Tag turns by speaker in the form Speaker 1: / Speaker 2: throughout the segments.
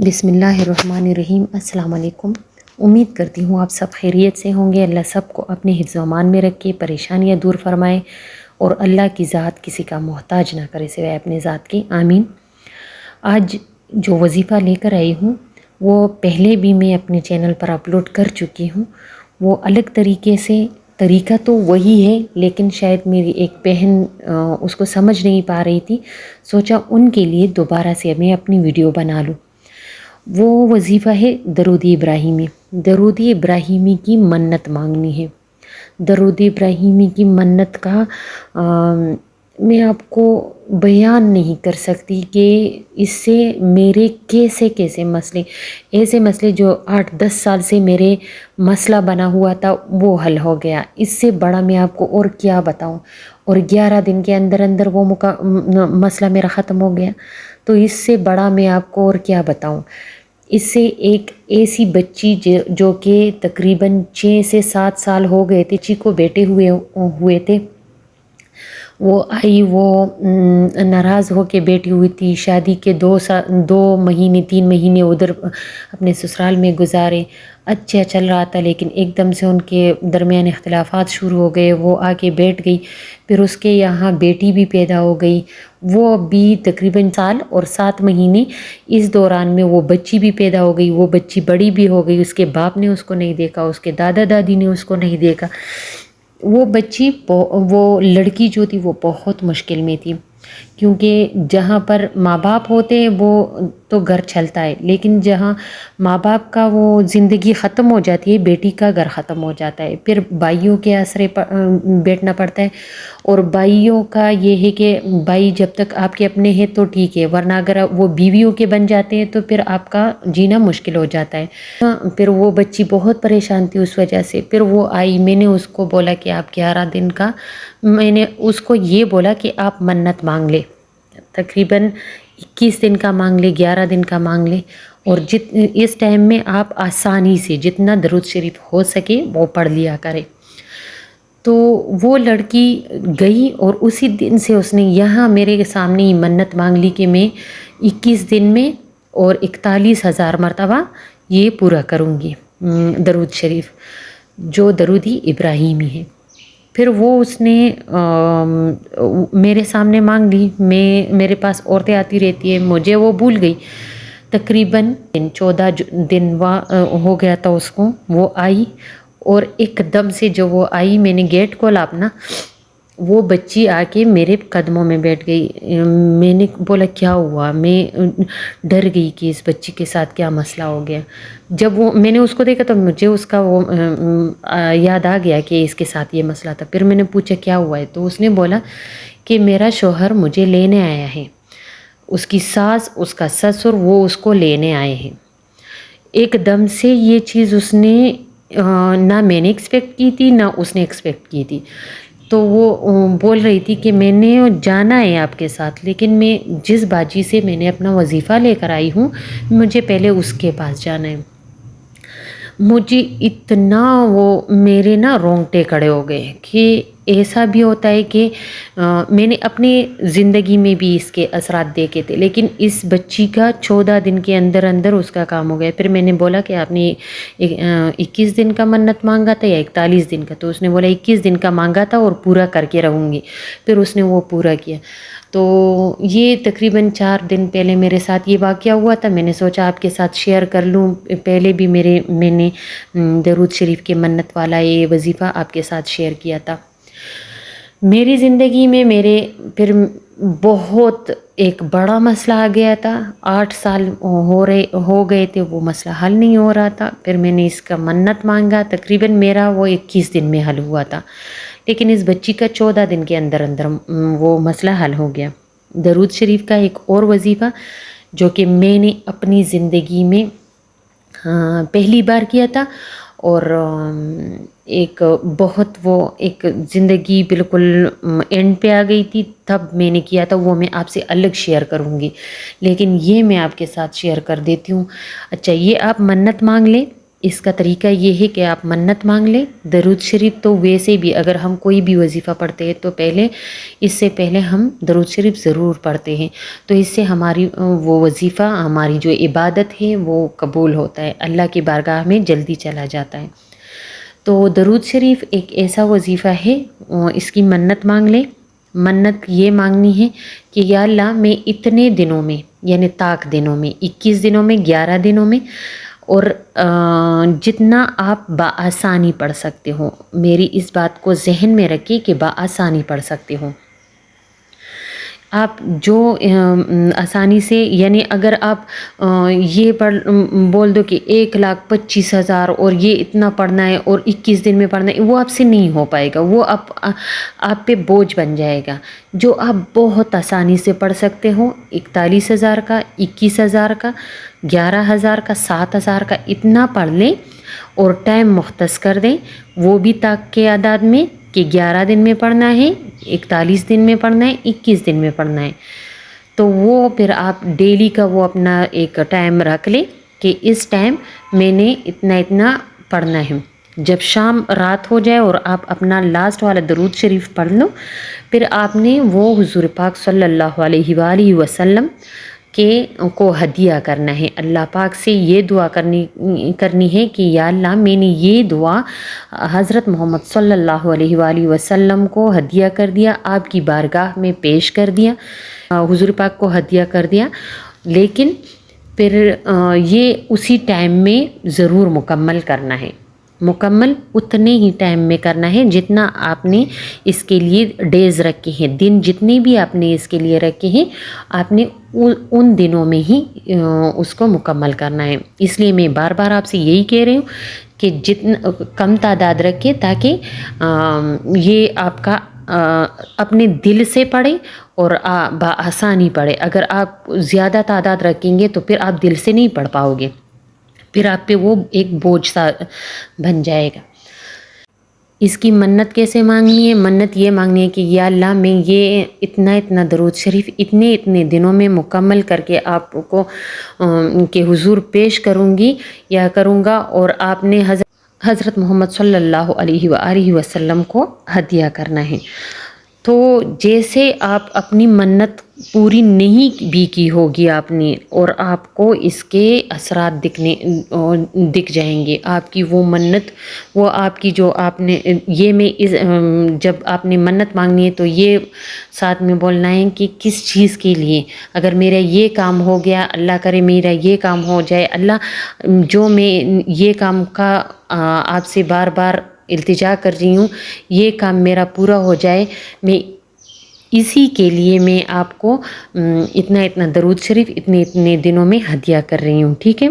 Speaker 1: بسم اللہ الرحمن الرحیم۔ السلام علیکم۔ امید کرتی ہوں آپ سب خیریت سے ہوں گے۔ اللہ سب کو اپنے حفظ و امان میں رکھے، پریشانیاں دور فرمائے اور اللہ کی ذات کسی کا محتاج نہ کرے سوائے اپنے ذات کی، آمین۔ آج جو وظیفہ لے کر آئی ہوں وہ پہلے بھی میں اپنے چینل پر اپلوڈ کر چکی ہوں۔ وہ الگ طریقے سے، طریقہ تو وہی ہے لیکن شاید میری ایک بہن اس کو سمجھ نہیں پا رہی تھی، سوچا ان کے لیے دوبارہ سے میں اپنی ویڈیو بنا لوں۔ وہ وظیفہ ہے درود ابراہیمی۔ درود ابراہیمی کی منت مانگنی ہے۔ درود ابراہیمی کی منت کا میں آپ کو بیان نہیں کر سکتی کہ اس سے میرے کیسے کیسے مسئلے، ایسے مسئلے جو 8-10 سال سے میرے مسئلہ بنا ہوا تھا وہ حل ہو گیا۔ اس سے بڑا میں آپ کو اور کیا بتاؤں، اور 11 دن کے اندر اندر وہ مسئلہ میرا ختم ہو گیا، تو اس سے بڑا میں آپ کو اور کیا بتاؤں۔ اس سے ایک ایسی بچی جو کہ تقریباً 6 سے 7 سال ہو گئے تھے، چیکو بیٹے ہوئے تھے، وہ آئی، وہ ناراض ہو کے بیٹھی ہوئی تھی۔ شادی کے 2 مہینے 3 مہینے ادھر اپنے سسرال میں گزارے، اچھا چل رہا تھا، لیکن ایک دم سے ان کے درمیان اختلافات شروع ہو گئے۔ وہ آ کے بیٹھ گئی، پھر اس کے یہاں بیٹی بھی پیدا ہو گئی، وہ بھی تقریباً سال اور 7 مہینے، اس دوران میں وہ بچی بھی پیدا ہو گئی، وہ بچی بڑی بھی ہو گئی، اس کے باپ نے اس کو نہیں دیکھا، اس کے دادا دادی نے اس کو نہیں دیکھا۔ وہ بچی، وہ لڑکی جو تھی وہ بہت مشکل میں تھی، کیونکہ جہاں پر ماں باپ ہوتے ہیں وہ تو گھر چلتا ہے، لیکن جہاں ماں باپ کا وہ زندگی ختم ہو جاتی ہے، بیٹی کا گھر ختم ہو جاتا ہے، پھر بھائیوں کے آسرے بیٹھنا پڑتا ہے۔ اور بھائیوں کا یہ ہے کہ بھائی جب تک آپ کے اپنے ہیں تو ٹھیک ہے، ورنہ اگر وہ بیویوں کے بن جاتے ہیں تو پھر آپ کا جینا مشکل ہو جاتا ہے۔ پھر وہ بچی بہت پریشان تھی اس وجہ سے۔ پھر وہ آئی، میں نے اس کو بولا کہ آپ 11 دن کا، میں نے اس کو یہ بولا کہ آپ منت مانگ لے، تقریباً 21 دن کا مانگ لے، 11 دن کا مانگ لے، اور اس ٹائم میں آپ آسانی سے جتنا درود شریف ہو سکے وہ پڑھ لیا کرے۔ تو وہ لڑکی گئی اور اسی دن سے اس نے یہاں میرے سامنے ہی منت مانگ لی کہ میں 21 دن میں اور 41,000 مرتبہ یہ پورا کروں گی درود شریف، جو درود ابراہیمی ہے۔ پھر وہ اس نے میرے سامنے مانگ لی، میرے پاس عورتیں آتی رہتی ہیں، مجھے وہ بھول گئی۔ تقریباً 14 دن ہو گیا تھا اس کو، وہ آئی، اور ایک دم سے جب وہ آئی، میں نے گیٹ کھولا اپنا، وہ بچی آ کے میرے قدموں میں بیٹھ گئی۔ میں نے بولا کیا ہوا، میں ڈر گئی کہ اس بچی کے ساتھ کیا مسئلہ ہو گیا۔ جب میں نے اس کو دیکھا تو مجھے اس کا وہ یاد آ گیا کہ اس کے ساتھ یہ مسئلہ تھا۔ پھر میں نے پوچھا کیا ہوا ہے، تو اس نے بولا کہ میرا شوہر مجھے لینے آیا ہے، اس کی ساس، اس کا سسر، وہ اس کو لینے آئے ہیں۔ ایک دم سے یہ چیز اس نے نہ میں نے ایکسپیکٹ کی تھی نہ اس نے ایکسپیکٹ کی تھی۔ تو وہ بول رہی تھی کہ میں نے جانا ہے آپ کے ساتھ، لیکن میں جس باجی سے میں نے اپنا وظیفہ لے کر آئی ہوں، مجھے پہلے اس کے پاس جانا ہے۔ مجھے اتنا میرے رونگٹے کھڑے ہو گئے کہ ایسا بھی ہوتا ہے کہ میں نے اپنی زندگی میں بھی اس کے اثرات دیکھے تھے، لیکن اس بچی کا 14 دن کے اندر اندر اس کا کام ہو گیا۔ پھر میں نے بولا کہ آپ نے 21 دن کا منت مانگا تھا یا 41 دن کا؟ تو اس نے بولا 21 دن کا مانگا تھا اور پورا کر کے رہوں گی۔ پھر اس نے وہ پورا کیا۔ تو یہ تقریباً 4 دن پہلے میرے ساتھ یہ واقعہ ہوا تھا۔ میں نے سوچا آپ کے ساتھ شیئر کر لوں۔ پہلے بھی میں نے درود شریف کے منت والا یہ وظیفہ آپ کے ساتھ شیئر کیا تھا۔ میری زندگی میں پھر بہت ایک بڑا مسئلہ آ گیا تھا۔ 8 سال ہو گئے تھے، وہ مسئلہ حل نہیں ہو رہا تھا۔ پھر میں نے اس کا منت مانگا، تقریباً میرا وہ 21 دن میں حل ہوا تھا، لیکن اس بچی کا 14 دن کے اندر اندر وہ مسئلہ حل ہو گیا۔ درود شریف کا ایک اور وظیفہ جو کہ میں نے اپنی زندگی میں پہلی بار کیا تھا، اور ایک زندگی بالکل اینڈ پہ آ گئی تھی تب میں نے کیا تھا، وہ میں آپ سے الگ شیئر کروں گی، لیکن یہ میں آپ کے ساتھ شیئر کر دیتی ہوں۔ اچھا، یہ آپ منت مانگ لیں اس کا طریقہ یہ ہے کہ آپ منت مانگ لیں. درود شریف تو ویسے بھی اگر ہم کوئی بھی وظیفہ پڑھتے ہیں تو اس سے پہلے ہم درود شریف ضرور پڑھتے ہیں. تو اس سے ہماری وہ وظیفہ، ہماری جو عبادت ہے وہ قبول ہوتا ہے، اللہ کی بارگاہ میں جلدی چلا جاتا ہے. تو درود شریف ایک ایسا وظیفہ ہے، اس کی منت مانگ لیں. منت یہ مانگنی ہے کہ یا اللہ میں اتنے دنوں میں، یعنی طاق دنوں میں، 21 دنوں میں، 11 دنوں میں، اور جتنا آپ بآسانی پڑھ سکتے ہو، میری اس بات کو ذہن میں رکھیں کہ بآسانی پڑھ سکتے ہو. آپ جو آسانی سے، یعنی اگر آپ یہ بول دو کہ 1,25,000 اور یہ اتنا پڑھنا ہے اور 21 دن میں پڑھنا ہے، وہ آپ سے نہیں ہو پائے گا، وہ آپ پہ بوجھ بن جائے گا. جو آپ بہت آسانی سے پڑھ سکتے ہو، 41,000 کا، 21,000 کا، 11,000 کا، 7,000 کا، اتنا پڑھ لیں اور ٹائم مختص کر دیں. وہ بھی طاق کے اعداد میں کہ 11 دن میں پڑھنا ہے، 41 دن میں پڑھنا ہے، 21 دن میں پڑھنا ہے. تو وہ پھر آپ ڈیلی کا وہ اپنا ایک ٹائم رکھ لیں کہ اس ٹائم میں نے اتنا پڑھنا ہے. جب شام رات ہو جائے اور آپ اپنا لاسٹ والا درود شریف پڑھ لو، پھر آپ نے وہ حضور پاک صلی اللہ علیہ وآلہ وسلم کو ہدیہ کرنا ہے. اللہ پاک سے یہ دعا کرنی ہے کہ یا اللہ میں نے یہ دعا حضرت محمد صلی اللہ علیہ وآلہ وسلم کو ہدیہ کر دیا، آپ کی بارگاہ میں پیش کر دیا، حضور پاک کو ہدیہ کر دیا. لیکن پھر یہ اسی ٹائم میں ضرور مکمل کرنا ہے. مکمل اتنے ہی ٹائم میں کرنا ہے جتنا آپ نے اس کے لیے ڈیز رکھے ہیں، دن جتنے بھی آپ نے اس کے لیے رکھے ہیں، آپ نے ان دنوں میں ہی اس کو مکمل کرنا ہے. اس لیے میں بار بار آپ سے یہی کہہ رہی ہوں کہ جتنا کم تعداد رکھے تاکہ یہ آپ کا اپنے دل سے پڑھے اور بآسانی پڑھے. اگر آپ زیادہ تعداد رکھیں گے تو پھر آپ دل سے نہیں پڑھ پاؤ گے، پھر آپ پہ وہ ایک بوجھ سا بن جائے گا. اس کی منت کیسے مانگنی ہے؟ منت یہ مانگنی ہے کہ یا اللہ میں یہ اتنا درود شریف اتنے دنوں میں مکمل کر کے آپ کو کے حضور پیش کروں گی یا کروں گا، اور آپ نے حضرت محمد صلی اللہ علیہ وآلہ وسلم کو ہدیہ کرنا ہے. تو جیسے آپ اپنی منت پوری نہیں بھی کی ہوگی آپ نے، اور آپ کو اس کے اثرات دکھ جائیں گے. آپ کی وہ منت، وہ آپ کی جو آپ نے یہ میں جب آپ نے منت مانگنی ہے تو یہ ساتھ میں بولنا ہے کہ کس چیز کے لیے. اگر میرا یہ کام ہو گیا، اللہ کرے میرا یہ کام ہو جائے، اللہ جو میں یہ کام کا آپ سے بار بار التجا کر رہی ہوں، یہ کام میرا پورا ہو جائے، میں اسی کے لیے میں آپ کو اتنا درود شریف اتنے دنوں میں ہدیہ کر رہی ہوں. ٹھیک ہے،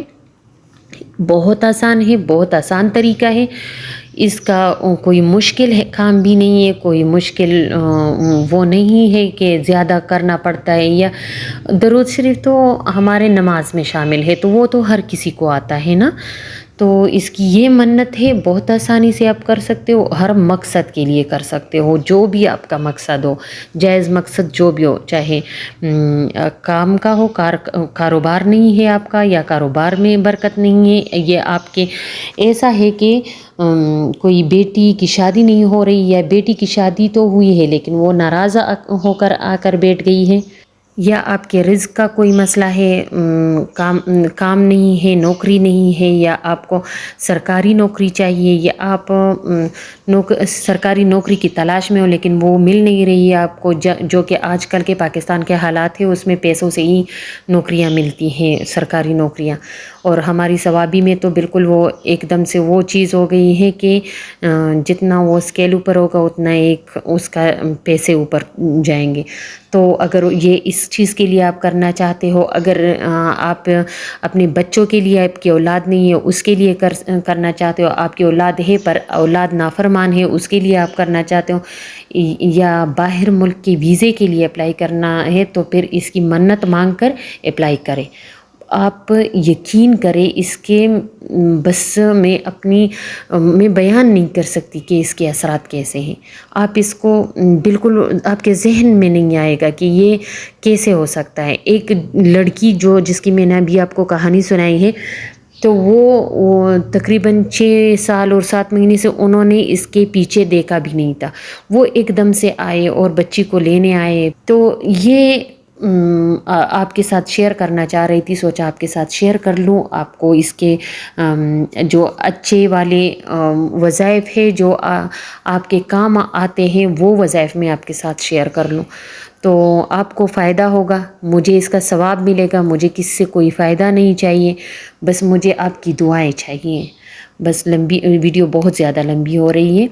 Speaker 1: بہت آسان ہے، بہت آسان طریقہ ہے. اس کا کوئی مشکل کام بھی نہیں ہے، کوئی مشکل وہ نہیں ہے کہ زیادہ کرنا پڑتا ہے. یا درود شریف تو ہمارے نماز میں شامل ہے تو وہ تو ہر کسی کو آتا ہے نا. تو اس کی یہ منت ہے، بہت آسانی سے آپ کر سکتے ہو، ہر مقصد کے لیے کر سکتے ہو، جو بھی آپ کا مقصد ہو، جائز مقصد جو بھی ہو، چاہے کام کا ہو، کاروبار نہیں ہے آپ کا، یا کاروبار میں برکت نہیں ہے، یہ آپ کے ایسا ہے کہ کوئی بیٹی کی شادی نہیں ہو رہی، یا بیٹی کی شادی تو ہوئی ہے لیکن وہ ناراض ہو کر آ کر بیٹھ گئی ہے، یا آپ کے رزق کا کوئی مسئلہ ہے، کام نہیں ہے، نوکری نہیں ہے، یا آپ کو سرکاری نوکری چاہیے، یا آپ سرکاری نوکری کی تلاش میں ہو لیکن وہ مل نہیں رہی ہے آپ کو، جو کہ آج کل کے پاکستان کے حالات ہیں، اس میں پیسوں سے ہی نوکریاں ملتی ہیں، سرکاری نوکریاں. اور ہماری ثوابی میں تو بالکل وہ ایک دم سے وہ چیز ہو گئی ہے کہ جتنا وہ اسکیل اوپر ہوگا اتنا ایک اس کا پیسے اوپر جائیں گے. تو اگر یہ اس چیز کے لیے آپ کرنا چاہتے ہو، اگر آپ اپنے بچوں کے لیے، آپ کی اولاد نہیں ہے اس کے لیے کرنا چاہتے ہو، آپ کی اولاد ہے پر اولاد نافرمان ہے اس کے لیے آپ کرنا چاہتے ہو، یا باہر ملک کے ویزے کے لیے اپلائی کرنا ہے، تو پھر اس کی منت مانگ کر اپلائی کریں. آپ یقین کریں، اس کے بس میں بیان نہیں کر سکتی کہ اس کے اثرات کیسے ہیں. آپ اس کو بالکل آپ کے ذہن میں نہیں آئے گا کہ یہ کیسے ہو سکتا ہے. ایک لڑکی جس کی میں نے ابھی آپ کو کہانی سنائی ہے، تو وہ تقریباً 6 سال اور 7 مہینے سے انہوں نے اس کے پیچھے دیکھا بھی نہیں تھا. وہ ایک دم سے آئے اور بچی کو لینے آئے. تو یہ آپ کے ساتھ شیئر کرنا چاہ رہی تھی، سوچا آپ کے ساتھ شیئر کر لوں. آپ کو اس کے جو اچھے والے وظائف ہے جو آپ کے کام آتے ہیں وہ وظائف میں آپ کے ساتھ شیئر کر لوں تو آپ کو فائدہ ہوگا، مجھے اس کا ثواب ملے گا. مجھے کس سے کوئی فائدہ نہیں چاہیے، بس مجھے آپ کی دعائیں چاہیے. بس ویڈیو بہت زیادہ لمبی ہو رہی ہے.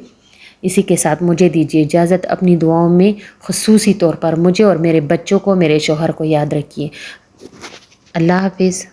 Speaker 1: اسی کے ساتھ مجھے دیجیے اجازت. اپنی دعاؤں میں خصوصی طور پر مجھے اور میرے بچوں کو، میرے شوہر کو یاد رکھیے. اللہ حافظ.